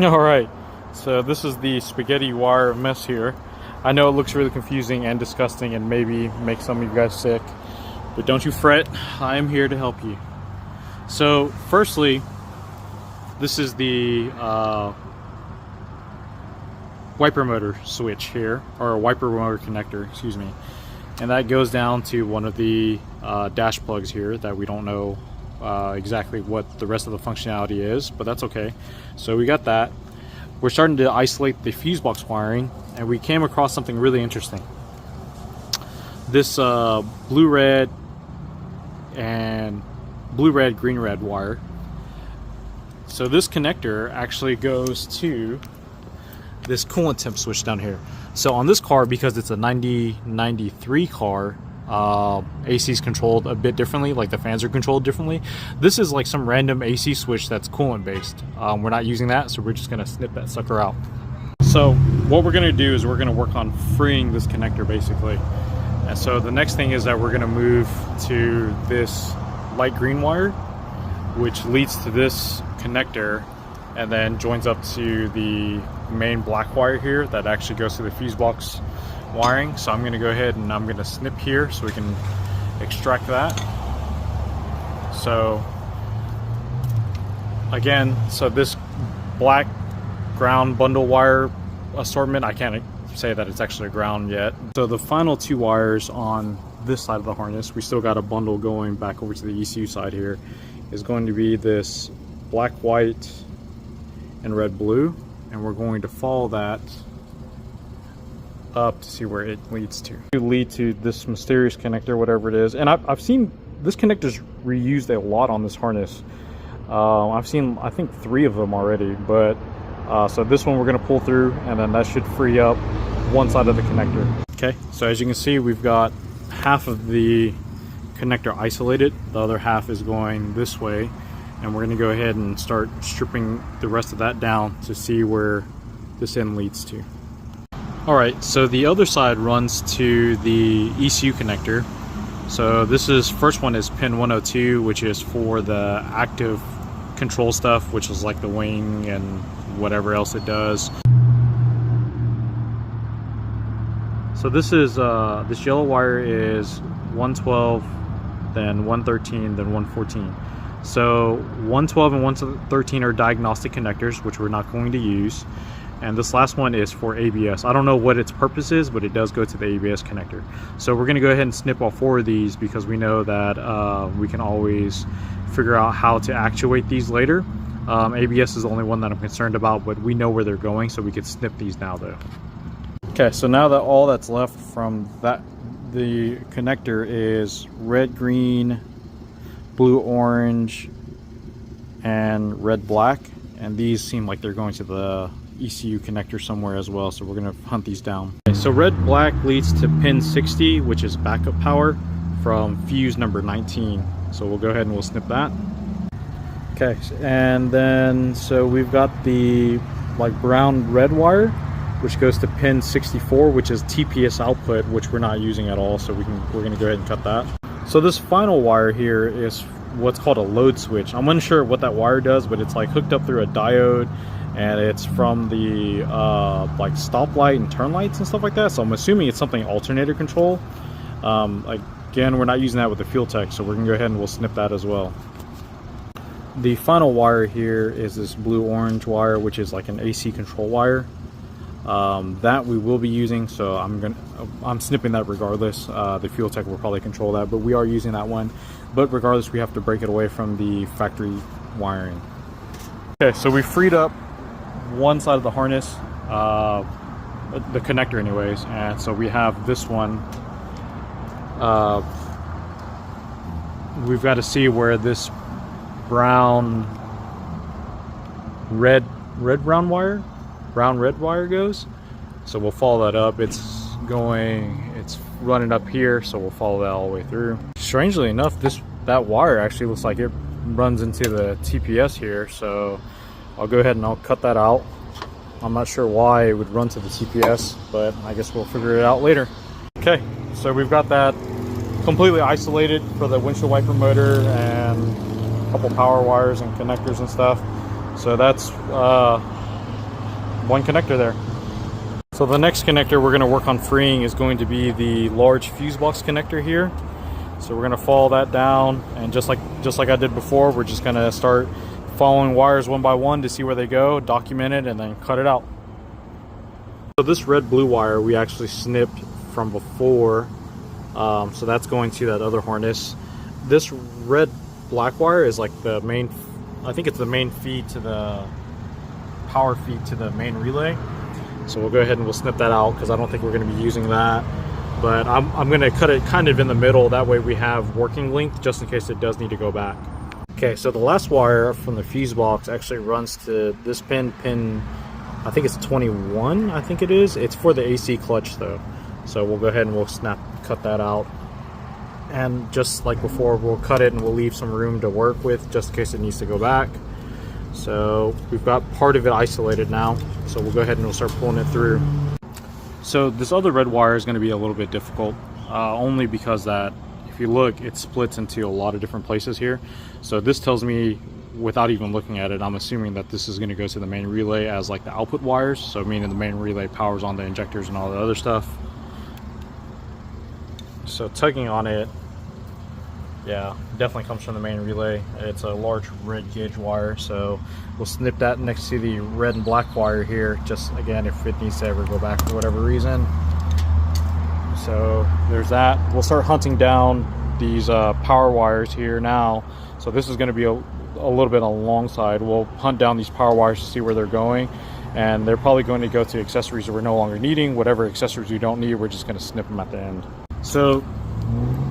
Alright, so this is the spaghetti wire mess here. I know it looks really confusing and disgusting and maybe make some of you guys sick, but don't you fret, I am here to help you. So firstly, this is the wiper motor switch here, or wiper motor connector, excuse me. And that goes down to one of the dash plugs here that we don't know exactly what the rest of the functionality is, but that's okay. So we got that. We're starting to isolate the fuse box wiring, and we came across something really interesting. This blue-red, green-red wire. So this connector actually goes to this coolant temp switch down here. So on this car, because it's a 9093 car, AC is controlled a bit differently, like the fans are controlled differently. This is like some random AC switch that's coolant based. We're not using that, so we're just gonna snip that sucker out. So what we're gonna do is we're gonna work on freeing this connector basically. And so the next thing is that we're gonna move to this light green wire, which leads to this connector and then joins up to the main black wire here that actually goes to the fuse box wiring. So I'm going to go ahead and I'm going to snip here so we can extract that. So again, so this black ground bundle wire assortment, I can't say that it's actually a ground yet. So the final two wires on this side of the harness, we still got a bundle going back over to the ECU side here, is going to be this black, white, and red, blue, and we're going to follow that up to see where it leads to. It lead to this mysterious connector, whatever it is. And I've seen this connector's reused a lot on this harness. I've seen, I think, 3 of them already, but so this one we're going to pull through, and then that should free up one side of the connector. Okay, so as you can see, we've got half of the connector isolated, the other half is going this way, and we're going to go ahead and start stripping the rest of that down to see where this end leads to. Alright, so the other side runs to the ECU connector. So this is, first one is pin 102, which is for the active control stuff, which is like the wing and whatever else it does. So this is, this yellow wire is 112, then 113, then 114. So 112 and 113 are diagnostic connectors, which we're not going to use. And this last one is for ABS. I don't know what its purpose is, but it does go to the ABS connector. So we're going to go ahead and snip all 4 of these because we know that we can always figure out how to actuate these later. ABS is the only one that I'm concerned about, but we know where they're going, so we could snip these now though. Okay, so now that all that's left from that, the connector is red, green, blue, orange, and red, black. And these seem like they're going to the ECU connector somewhere as well, so we're going to hunt these down. Okay, so red black leads to pin 60, which is backup power from fuse number 19. So we'll go ahead and we'll snip that. Okay, and then so we've got the like brown red wire, which goes to pin 64, which is TPS output, which we're not using at all, so we're going to go ahead and cut that. So this final wire here is what's called a load switch. I'm unsure what that wire does, but it's like hooked up through a diode, and it's from the like stoplight and turn lights and stuff like that. So I'm assuming it's something alternator control. Again, we're not using that with the fuel tech, so we're gonna go ahead and we'll snip that as well. The final wire here is this blue-orange wire, which is like an AC control wire. That we will be using, so I'm snipping that regardless. The fuel tech will probably control that, but we are using that one. But regardless, we have to break it away from the factory wiring. Okay, so we freed up one side of the harness, the connector anyways, and so we have this one. We've got to see where this brown red wire goes, so we'll follow that up. It's running up here, so we'll follow that all the way through. Strangely enough, that wire actually looks like it runs into the TPS here, so I'll go ahead and I'll cut that out. I'm not sure why it would run to the TPS, but I guess we'll figure it out later. Okay, so we've got that completely isolated for the windshield wiper motor and a couple power wires and connectors and stuff. So that's one connector there. So the next connector we're going to work on freeing is going to be the large fuse box connector here. So we're going to follow that down, and just like I did before, we're just going to start following wires one by one to see where they go, document it, and then cut it out. So this red blue wire we actually snipped from before, so that's going to that other harness. This red black wire is like the main, I think it's the main feed to the power feed to the main relay. So we'll go ahead and we'll snip that out because I don't think we're going to be using that. But I'm going to cut it kind of in the middle, that way we have working length just in case it does need to go back. Okay, so the last wire from the fuse box actually runs to this pin, I think it's 21, I think it is. It's for the AC clutch though. So we'll go ahead and we'll cut that out. And just like before, we'll cut it and we'll leave some room to work with just in case it needs to go back. So we've got part of it isolated now. So we'll go ahead and we'll start pulling it through. So this other red wire is going to be a little bit difficult, only because that if you look, it splits into a lot of different places here. So this tells me, without even looking at it, I'm assuming that this is going to go to the main relay as like the output wires. So meaning the main relay powers on the injectors and all the other stuff. So tugging on it, yeah, definitely comes from the main relay. It's a large red gauge wire, so we'll snip that next to the red and black wire here, just again if it needs to ever go back for whatever reason. So there's that. We'll start hunting down these power wires here now. So this is going to be a little bit alongside. We'll hunt down these power wires to see where they're going, and they're probably going to go to accessories that we're no longer needing. Whatever accessories we don't need, we're just going to snip them at the end. So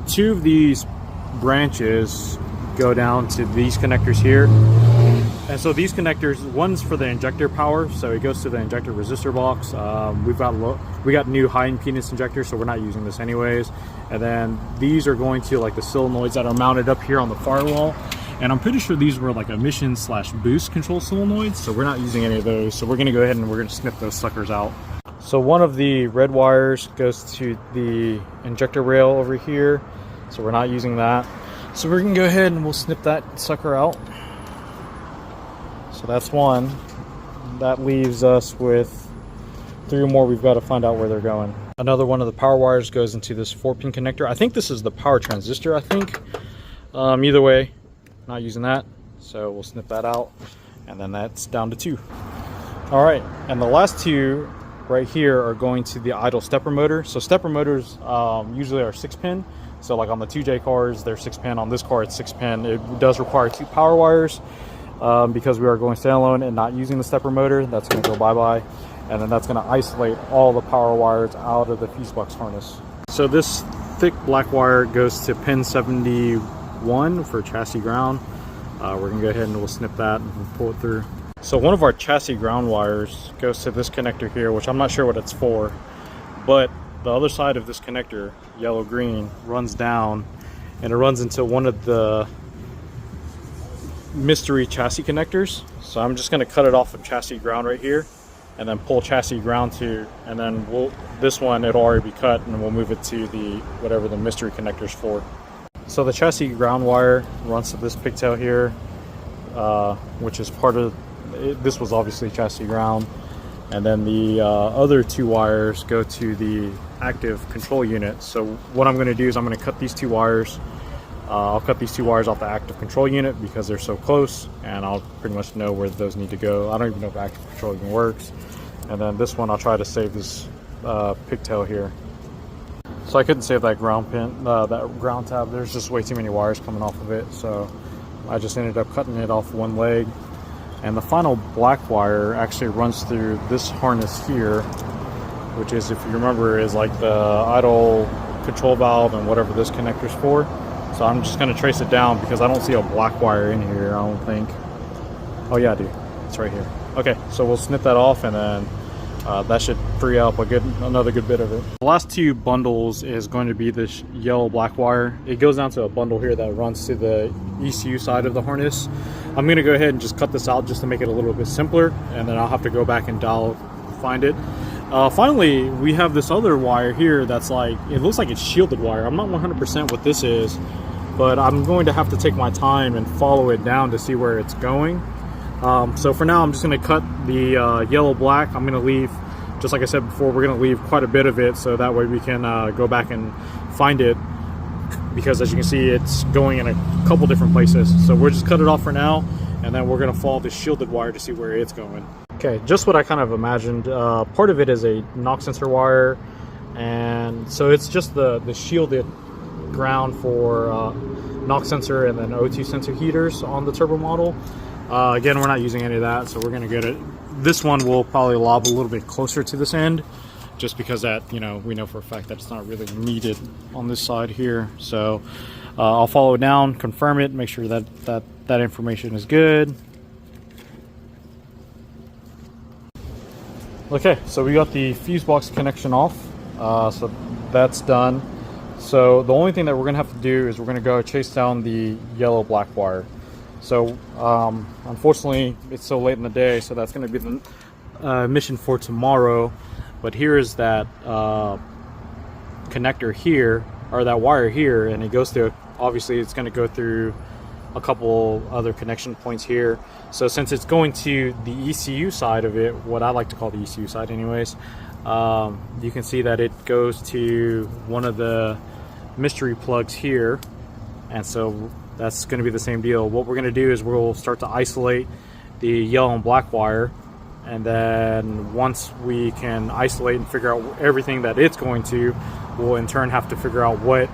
two of these branches go down to these connectors here, and so these connectors, one's for the injector power, so it goes to the injector resistor box. We got new high impedance injectors, so we're not using this anyways. And then these are going to like the solenoids that are mounted up here on the firewall, and I'm pretty sure these were like emission / boost control solenoids, so we're not using any of those. So we're going to go ahead and we're going to snip those suckers out. So one of the red wires goes to the injector rail over here, so we're not using that. So we're gonna go ahead and we'll snip that sucker out. So that's one. That leaves us with 3 more. We've got to find out where they're going. Another one of the power wires goes into this 4-pin connector. I think this is the power transistor, I think. Either way, not using that. So we'll snip that out, and then that's down to 2. All right, and the last 2 right here are going to the idle stepper motor. So stepper motors usually are 6-pin. So like on the 2J cars, they're 6-pin. On this car, it's 6-pin. It does require 2 power wires because we are going standalone and not using the stepper motor. That's going to go bye-bye. And then that's going to isolate all the power wires out of the fuse box harness. So this thick black wire goes to pin 71 for chassis ground. We're going to go ahead and we'll snip that and pull it through. So one of our chassis ground wires goes to this connector here, which I'm not sure what it's for, but the other side of this connector, yellow-green, runs down, and it runs into one of the mystery chassis connectors. So I'm just going to cut it off of chassis ground right here, and then pull chassis ground to, and then this one, it'll already be cut, and we'll move it to the whatever the mystery connector's for. So the chassis ground wire runs to this pigtail here, which is part of, this was obviously chassis ground, and then the other 2 wires go to the active control unit. So what I'm going to do is I'm going to cut these 2 wires. I'll cut these 2 wires off the active control unit because they're so close, and I'll pretty much know where those need to go. I don't even know if active control even works. And then this one, I'll try to save this pigtail here. So I couldn't save that ground pin, that ground tab. There's just way too many wires coming off of it, so I just ended up cutting it off one leg. And the final black wire actually runs through this harness here, which is, if you remember, is like the idle control valve and whatever this connector's for. So I'm just going to trace it down because I don't see a black wire in here, I don't think. Oh yeah, I do. It's right here. Okay, so we'll snip that off, and then that should free up another good bit of it. The last 2 bundles is going to be this yellow black wire. It goes down to a bundle here that runs to the ECU side of the harness. I'm going to go ahead and just cut this out just to make it a little bit simpler, and then I'll have to go back and find it. Finally, we have this other wire here that's like, it looks like it's shielded wire. I'm not 100% what this is, but I'm going to have to take my time and follow it down to see where it's going. So for now, I'm just going to cut the yellow black. I'm going to leave, just like I said before, we're going to leave quite a bit of it, so that way we can go back and find it, because as you can see, it's going in a couple different places. So we'll just cut it off for now, and then we're going to follow the shielded wire to see where it's going. Okay, just what I kind of imagined. Part of it is a knock sensor wire, and so it's just the shielded ground for knock sensor and then O2 sensor heaters on the turbo model. Again, we're not using any of that, so we're going to get it. This one will probably lob a little bit closer to this end, just because that, you know, we know for a fact that it's not really needed on this side here. So I'll follow it down, confirm it, make sure that information is good. Okay, so we got the fuse box connection off, so that's done. So the only thing that we're gonna have to do is we're gonna go chase down the yellow black wire. So unfortunately, it's so late in the day, so that's gonna be the mission for tomorrow. But here is that connector here, or that wire here, and it goes through, obviously it's gonna go through a couple other connection points here. So since it's going to the ECU side of it, what I like to call the ECU side anyways, you can see that it goes to one of the mystery plugs here, and so that's going to be the same deal. What we're going to do is we'll start to isolate the yellow and black wire, and then once we can isolate and figure out everything that it's going to, we'll in turn have to figure out what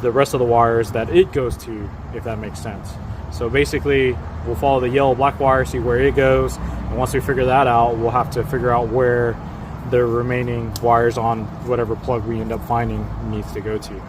the rest of the wires that it goes to, if that makes sense. So basically, we'll follow the yellow black wire, see where it goes, and once we figure that out, we'll have to figure out where the remaining wires on whatever plug we end up finding needs to go to.